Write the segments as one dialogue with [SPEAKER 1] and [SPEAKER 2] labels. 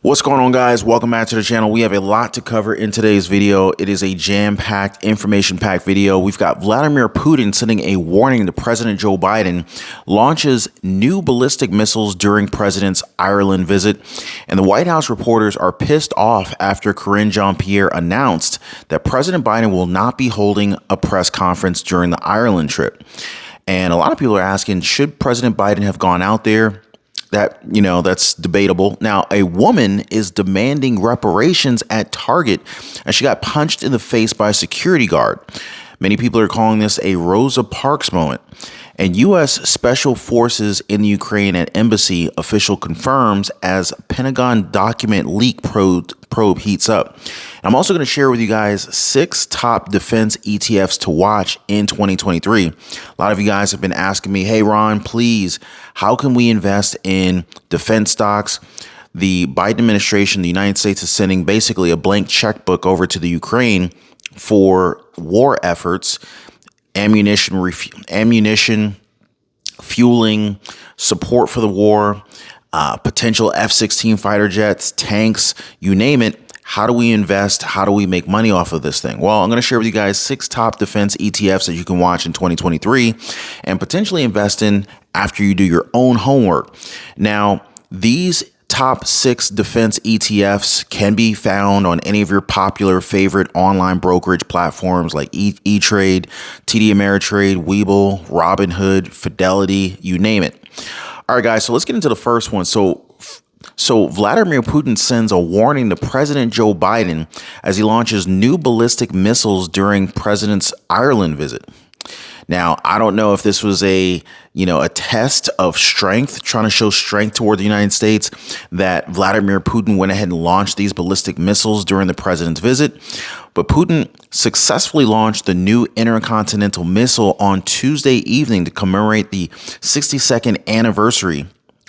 [SPEAKER 1] What's going on, guys? Welcome back to the channel. We have a lot to cover in today's video. It is a jam-packed, information-packed video. We've got Vladimir Putin sending a warning to President Joe Biden, launches new ballistic missiles during President's Ireland visit, and the White House reporters are pissed off after Karine Jean-Pierre announced that President Biden will not be holding a press conference during the Ireland trip. And a lot of people are asking, should President Biden have gone out there? That's debatable. Now, a woman is demanding reparations at Target as she got punched in the face by a security guard. Many people are calling this a Rosa Parks moment. And U.S. Special Forces in the Ukraine at embassy official confirms as Pentagon document leak probe heats up. And I'm also going to share with you guys 6 top defense ETFs to watch in 2023. A lot of you guys have been asking me, hey, Ron, please, how can we invest in defense stocks? The Biden administration, the United States, is sending basically a blank checkbook over to the Ukraine for war efforts, ammunition, fueling, support for the war, potential F-16 fighter jets, tanks, you name it. How do we invest? How do we make money off of this thing? Well, I'm going to share with you guys 6 top defense ETFs that you can watch in 2023 and potentially invest in after you do your own homework. Now, these top 6 defense ETFs can be found on any of your popular favorite online brokerage platforms like E-Trade, TD Ameritrade, Webull, Robinhood, Fidelity, you name it. All right, guys, so let's get into the first one. So Vladimir Putin sends a warning to President Joe Biden as he launches new ballistic missiles during President's Ireland visit. Now, I don't know if this was a test of strength, trying to show strength toward the United States, that Vladimir Putin went ahead and launched these ballistic missiles during the president's visit. But Putin successfully launched the new intercontinental missile on Tuesday evening to commemorate the 62nd anniversary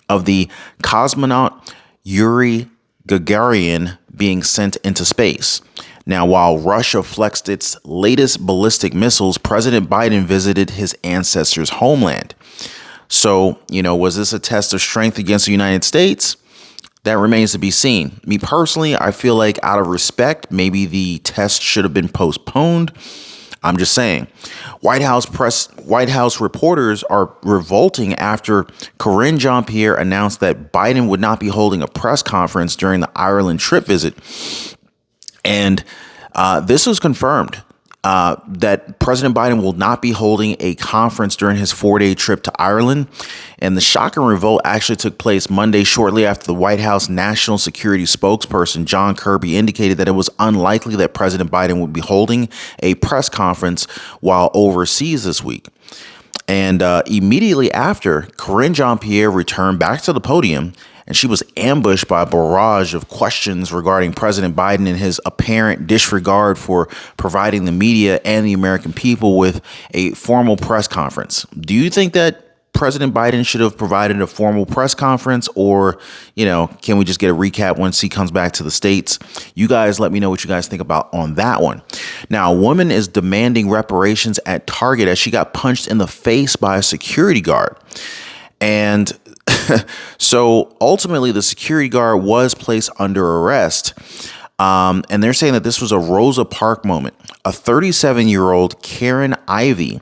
[SPEAKER 1] of the cosmonaut Yuri Gagarin being sent into space. Now, while Russia flexed its latest ballistic missiles, President Biden visited his ancestors' homeland. So, was this a test of strength against the United States? That remains to be seen. Me personally, I feel like out of respect, maybe the test should have been postponed. I'm just saying. White House reporters are revolting after Karine Jean-Pierre announced that Biden would not be holding a press conference during the Ireland trip visit. And this was confirmed that President Biden will not be holding a conference during his 4-day trip to Ireland. And the shock and revolt actually took place Monday, shortly after the White House national security spokesperson, John Kirby, indicated that it was unlikely that President Biden would be holding a press conference while overseas this week. And immediately after, Karine Jean-Pierre returned back to the podium, and she was ambushed by a barrage of questions regarding President Biden and his apparent disregard for providing the media and the American people with a formal press conference. Do you think that President Biden should have provided a formal press conference, or, can we just get a recap once he comes back to the States? You guys let me know what you guys think about on that one. Now, a woman is demanding reparations at Target as she got punched in the face by a security guard. And so ultimately, the security guard was placed under arrest. And they're saying that this was a Rosa Parks moment. A 37-year-old Karen Ivy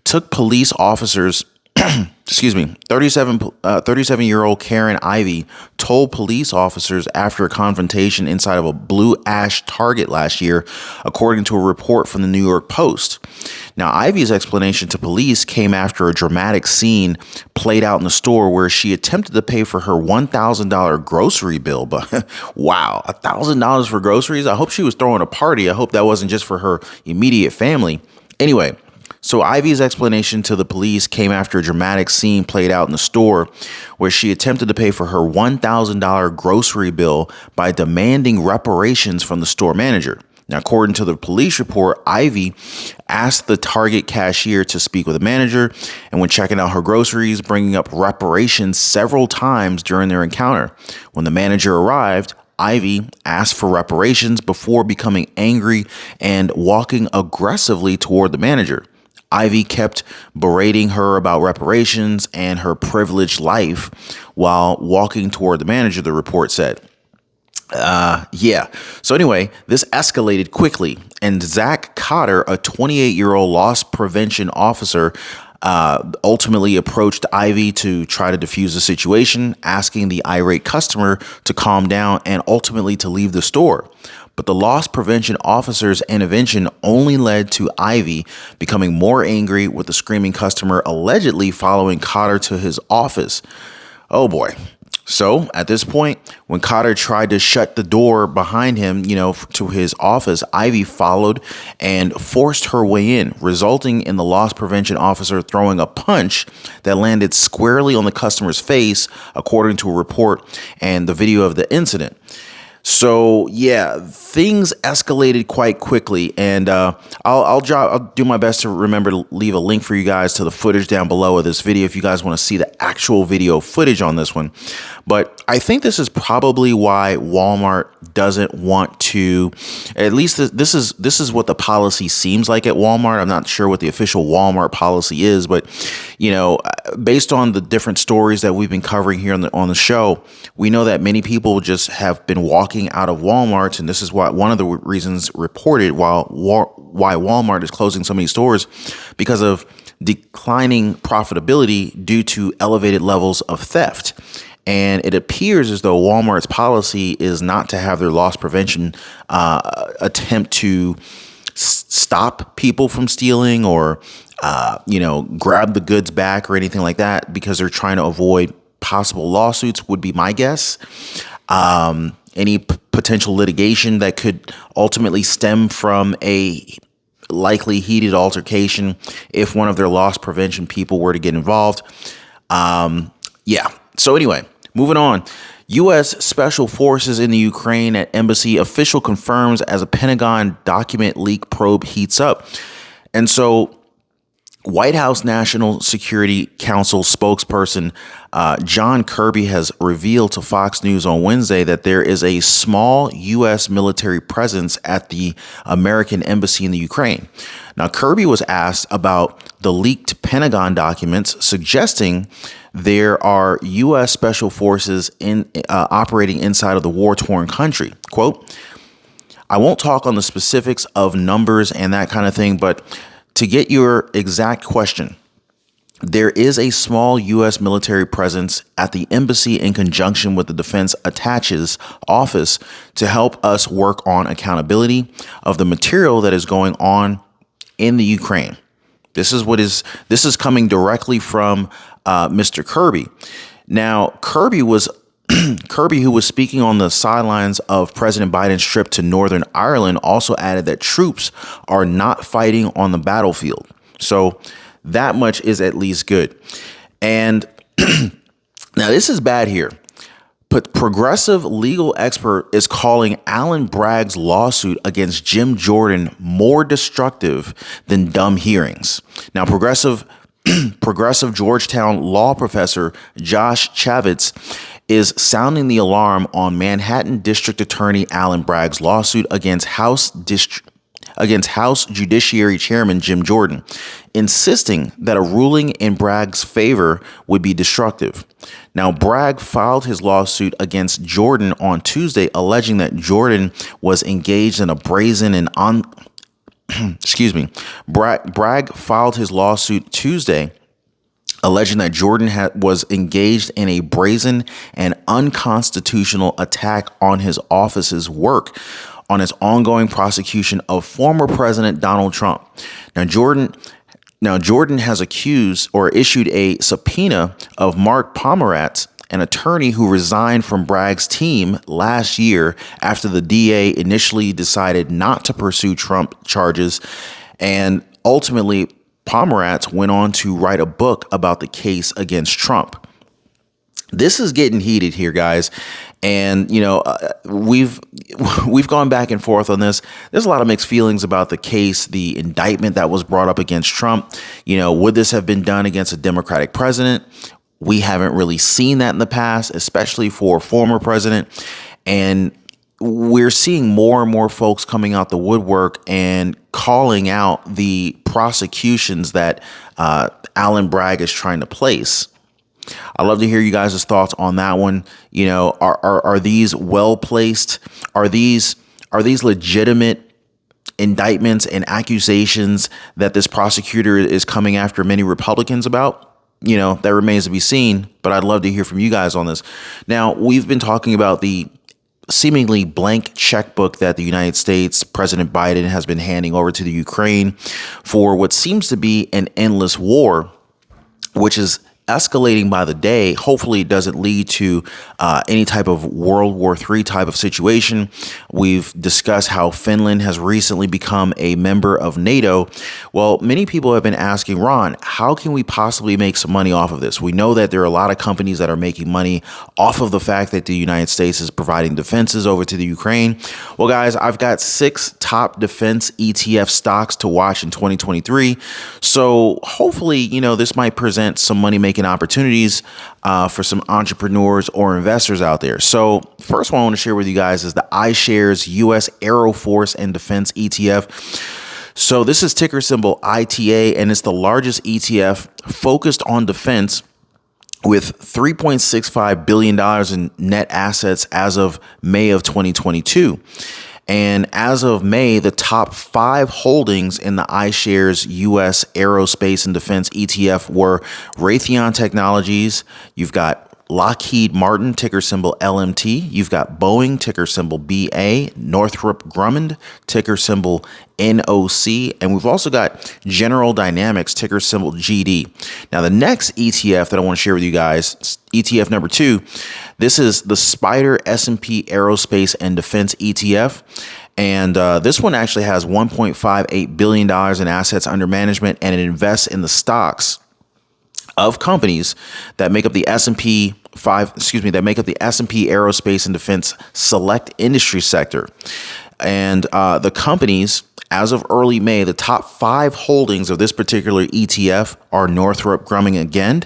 [SPEAKER 1] took police officers 37-year-old Karen Ivy told police officers after a confrontation inside of a Blue Ash Target last year, according to a report from the New York Post. Now, Ivy's explanation to police came after a dramatic scene played out in the store where she attempted to pay for her $1,000 grocery bill. But wow, $1,000 for groceries? I hope she was throwing a party. I hope that wasn't just for her immediate family. Anyway, so Ivy's explanation to the police came after a dramatic scene played out in the store where she attempted to pay for her $1,000 grocery bill by demanding reparations from the store manager. Now, according to the police report, Ivy asked the Target cashier to speak with the manager, and when checking out her groceries, bringing up reparations several times during their encounter. When the manager arrived, Ivy asked for reparations before becoming angry and walking aggressively toward the manager. Ivy kept berating her about reparations and her privileged life while walking toward the manager, the report said. Yeah. So anyway, this escalated quickly, and Zach Cotter, a 28-year-old loss prevention officer, ultimately approached Ivy to try to defuse the situation, asking the irate customer to calm down and ultimately to leave the store. But the loss prevention officer's intervention only led to Ivy becoming more angry, with the screaming customer allegedly following Cotter to his office. Oh boy. So at this point, when Cotter tried to shut the door behind him, to his office, Ivy followed and forced her way in, resulting in the loss prevention officer throwing a punch that landed squarely on the customer's face, according to a report and the video of the incident. So yeah, things escalated quite quickly, and I'll do my best to remember to leave a link for you guys to the footage down below of this video if you guys want to see the actual video footage on this one. But I think this is probably why Walmart doesn't want to. At least this is what the policy seems like at Walmart. I'm not sure what the official Walmart policy is, but based on the different stories that we've been covering here on the show, we know that many people just have been walking out of Walmart, and this is why one of the reasons reported why Walmart is closing so many stores, because of declining profitability due to elevated levels of theft. And it appears as though Walmart's policy is not to have their loss prevention attempt to stop people from stealing or grab the goods back or anything like that, because they're trying to avoid possible lawsuits, would be my guess. Any potential litigation that could ultimately stem from a likely heated altercation if one of their loss prevention people were to get involved. Yeah. So anyway, moving on. U.S. Special Forces in the Ukraine at embassy official confirms as a Pentagon document leak probe heats up. And so White House National Security Council spokesperson John Kirby has revealed to Fox News on Wednesday that there is a small U.S. military presence at the American embassy in the Ukraine. Now, Kirby was asked about the leaked Pentagon documents suggesting there are U.S. Special Forces operating inside of the war-torn country. Quote, "I won't talk on the specifics of numbers and that kind of thing, but to get your exact question, there is a small U.S. military presence at the embassy in conjunction with the Defense Attache's office to help us work on accountability of the material that is going on in the Ukraine." This is coming directly from Mr. Kirby. Now, Kirby, who was speaking on the sidelines of President Biden's trip to Northern Ireland, also added that troops are not fighting on the battlefield. So that much is at least good. And now this is bad here. But progressive legal expert is calling Alan Bragg's lawsuit against Jim Jordan more destructive than dumb hearings. Now, progressive Georgetown law professor Josh Chavez is sounding the alarm on Manhattan District Attorney Alan Bragg's lawsuit against House Judiciary Chairman Jim Jordan, insisting that a ruling in Bragg's favor would be destructive. Now, Bragg filed his lawsuit against Jordan on Tuesday, alleging that Jordan was engaged in a brazen and Bragg filed his lawsuit Tuesday, alleging that Jordan was engaged in a brazen and unconstitutional attack on his office's work on its ongoing prosecution of former President Donald Trump. Now, Jordan has accused or issued a subpoena of Mark Pomerantz, an attorney who resigned from Bragg's team last year after the DA initially decided not to pursue Trump charges. And ultimately, Pomerantz went on to write a book about the case against Trump. This is getting heated here, guys. And, we've gone back and forth on this. There's a lot of mixed feelings about the case, the indictment that was brought up against Trump. Would this have been done against a Democratic president? We haven't really seen that in the past, especially for a former president. And we're seeing more and more folks coming out the woodwork and calling out the prosecutions that Alan Bragg is trying to place. I'd love to hear you guys' thoughts on that one. You know, are these well placed? Are these legitimate indictments and accusations that this prosecutor is coming after many Republicans about? You know, that remains to be seen, but I'd love to hear from you guys on this. Now, we've been talking about the seemingly blank checkbook that the United States, President Biden, has been handing over to the Ukraine for what seems to be an endless war, which is escalating by the day. Hopefully it doesn't lead to any type of World War III type of situation. We've discussed how Finland has recently become a member of NATO. Well, many people have been asking, Ron, how can we possibly make some money off of this? We know that there are a lot of companies that are making money off of the fact that the United States is providing defenses over to the Ukraine. Well, guys, I've got 6 top defense ETF stocks to watch in 2023. So hopefully, you know, this might present some money-making opportunities for some entrepreneurs or investors out there. So first one I want to share with you guys is the iShares U.S. Aero Force and Defense ETF. So this is ticker symbol ITA, and it's the largest ETF focused on defense with $3.65 billion in net assets as of May of 2022. And as of May, the top 5 holdings in the iShares U.S. Aerospace and Defense ETF were Raytheon Technologies. You've got Lockheed Martin, ticker symbol LMT. You've got Boeing, ticker symbol BA. Northrop Grumman, ticker symbol NOC. And we've also got General Dynamics, ticker symbol GD. Now, the next ETF that I want to share with you guys, ETF number 2, this is the Spider S&P Aerospace and Defense ETF. And this one actually has $1.58 billion in assets under management, and it invests in the stocks of companies that make up the S&P Aerospace and Defense Select Industry sector. And the companies, as of early May, the top 5 holdings of this particular ETF are Northrop Grumman again.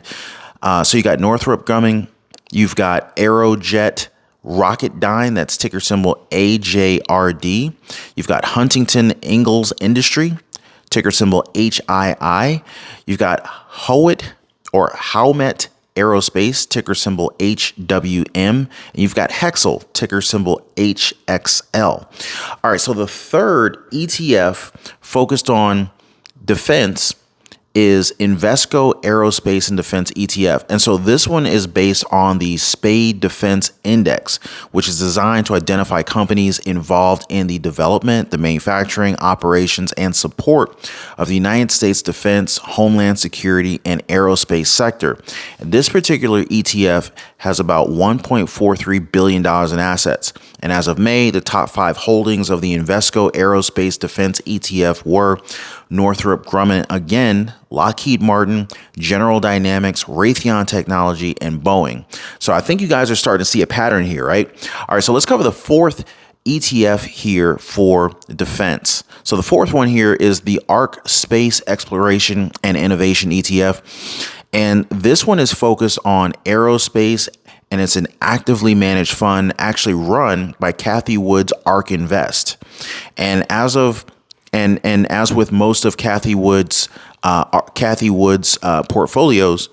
[SPEAKER 1] So you got Northrop Grumman, you've got Aerojet Rocketdyne, that's ticker symbol AJRD. You've got Huntington Ingalls Industry, ticker symbol HII. You've got Howmet Aerospace, ticker symbol HWM, and you've got Hexcel, ticker symbol HXL. All right, so the third ETF focused on defense is Invesco Aerospace and Defense ETF. And so this one is based on the SPADE Defense Index, which is designed to identify companies involved in the development, the manufacturing, operations, and support of the United States defense, homeland security, and aerospace sector. And this particular ETF has about $1.43 billion in assets. And as of May, the top 5 holdings of the Invesco Aerospace Defense ETF were Northrop Grumman again, Lockheed Martin, General Dynamics, Raytheon Technology, and Boeing. So I think you guys are starting to see a pattern here, right? All right, so let's cover the 4th ETF here for defense. So the 4th one here is the ARC Space Exploration and Innovation ETF. And this one is focused on aerospace, and it's an actively managed fund actually run by Cathie Wood's ARK Invest. And as with most of Cathie Wood's portfolios,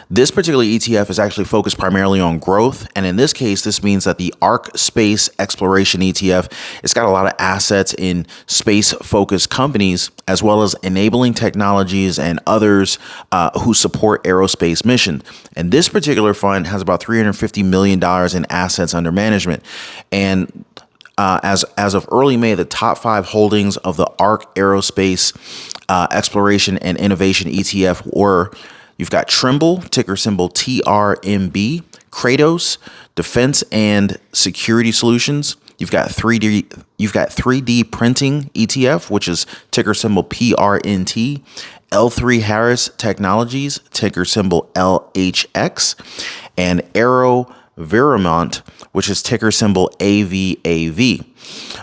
[SPEAKER 1] this particular ETF is actually focused primarily on growth. And in this case, this means that the ARC Space Exploration ETF, it's got a lot of assets in space-focused companies, as well as enabling technologies and others who support aerospace missions. And this particular fund has about $350 million in assets under management. And as of early May, the top 5 holdings of the ARC Aerospace Exploration and Innovation ETF were, you've got Trimble, ticker symbol TRMB, Kratos, Defense and Security Solutions. You've got 3D Printing ETF, which is ticker symbol PRNT, L3 Harris Technologies, ticker symbol LHX, and AeroVironment, which is ticker symbol AVAV.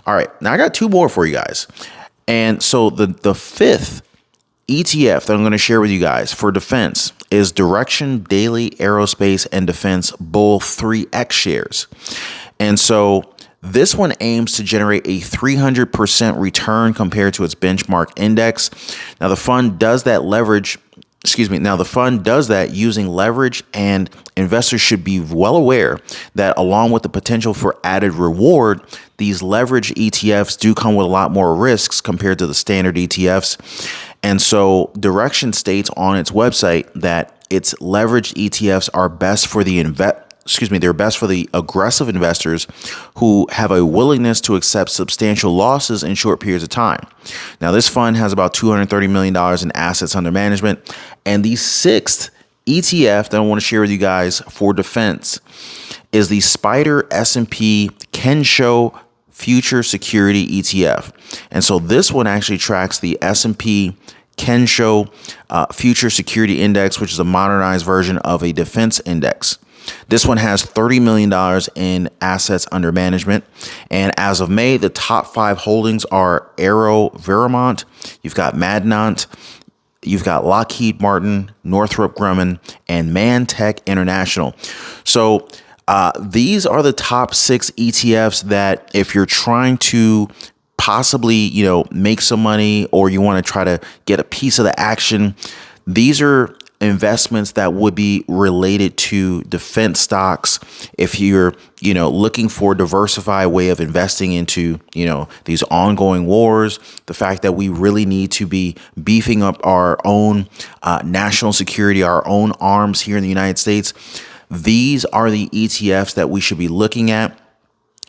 [SPEAKER 1] All right, now I got 2 more for you guys. And so the 5th ETF that I'm going to share with you guys for defense is Direction Daily Aerospace and Defense Bull 3X shares. And so this one aims to generate a 300% return compared to its benchmark index. Now, the fund does that leverage Excuse me. Now, the fund does that using leverage, and investors should be well aware that along with the potential for added reward, these leverage ETFs do come with a lot more risks compared to the standard ETFs. And so Direction states on its website that its leveraged ETFs are best for the they're best for the aggressive investors who have a willingness to accept substantial losses in short periods of time. Now, this fund has about $230 million in assets under management. And the sixth ETF that I want to share with you guys for defense is the Spider S&P Kensho Future Security ETF. And so this one actually tracks the S&P Kensho Future Security Index, which is a modernized version of a defense index. This one has $30 million in assets under management. And as of May, the top 5 holdings are Vermont, you've got Madnant, you've got Lockheed Martin, Northrop Grumman, and Mantech International. So these are the top 6 ETFs that if you're trying to possibly, make some money, or you want to try to get a piece of the action, these are investments that would be related to defense stocks. If you're, looking for a diversified way of investing into, these ongoing wars, the fact that we really need to be beefing up our own national security, our own arms here in the United States, these are the ETFs that we should be looking at.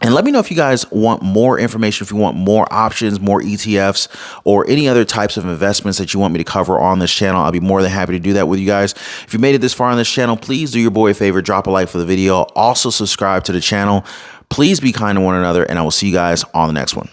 [SPEAKER 1] And let me know if you guys want more information, if you want more options, more ETFs, or any other types of investments that you want me to cover on this channel. I'll be more than happy to do that with you guys. If you made it this far on this channel, please do your boy a favor, drop a like for the video. Also subscribe to the channel. Please be kind to one another, and I will see you guys on the next one.